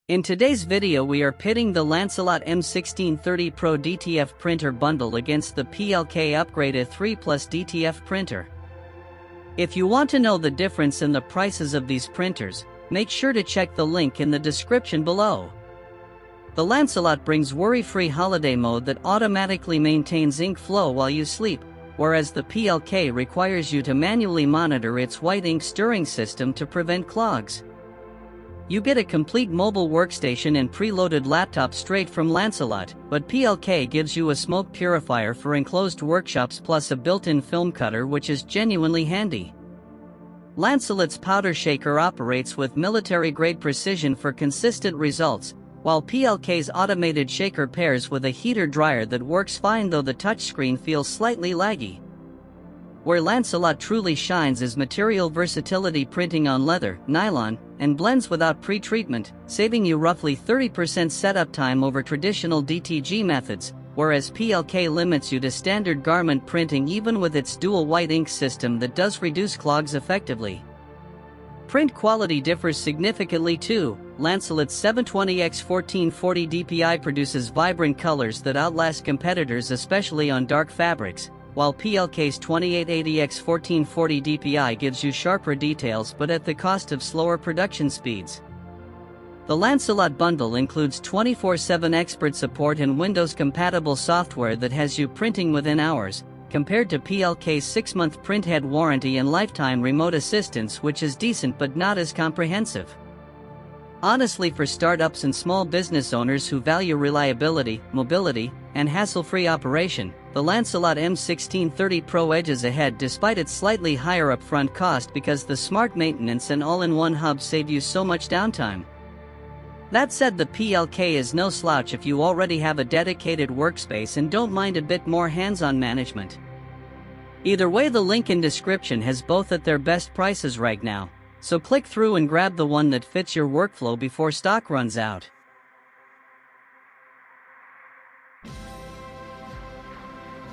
In today's video we are pitting the Lancelot M1630 Pro DTF printer bundle against the PLK upgraded 3 Plus DTF printer. If you want to know the difference in the prices of these printers, make sure to check the link in the description below. The Lancelot brings worry-free holiday mode that automatically maintains ink flow while you sleep, whereas the PLK requires you to manually monitor its white ink stirring system to prevent clogs. You get a complete mobile workstation and preloaded laptop straight from Lancelot, but PLK gives you a smoke purifier for enclosed workshops plus a built-in film cutter, which is genuinely handy. Lancelot's powder shaker operates with military-grade precision for consistent results, while PLK's automated shaker pairs with a heater dryer that works fine though the touchscreen feels slightly laggy. Where Lancelot truly shines is material versatility, printing on leather, nylon, and blends without pre-treatment, saving you roughly 30% setup time over traditional DTG methods, whereas PLK limits you to standard garment printing even with its dual white ink system that does reduce clogs effectively. Print quality differs significantly too. Lancelot's 720x1440 DPI produces vibrant colors that outlast competitors, especially on dark fabrics, while PLK's 2880x1440 DPI gives you sharper details but at the cost of slower production speeds. The Lancelot bundle includes 24/7 expert support and Windows-compatible software that has you printing within hours, compared to PLK's 6-month printhead warranty and lifetime remote assistance, which is decent but not as comprehensive. Honestly, for startups and small business owners who value reliability, mobility, and hassle-free operation, the Lancelot M1630 Pro edges ahead despite its slightly higher upfront cost because the smart maintenance and all-in-one hub save you so much downtime. That said, the PLK is no slouch if you already have a dedicated workspace and don't mind a bit more hands-on management. Either way, the link in description has both at their best prices right now, so click through and grab the one that fits your workflow before stock runs out.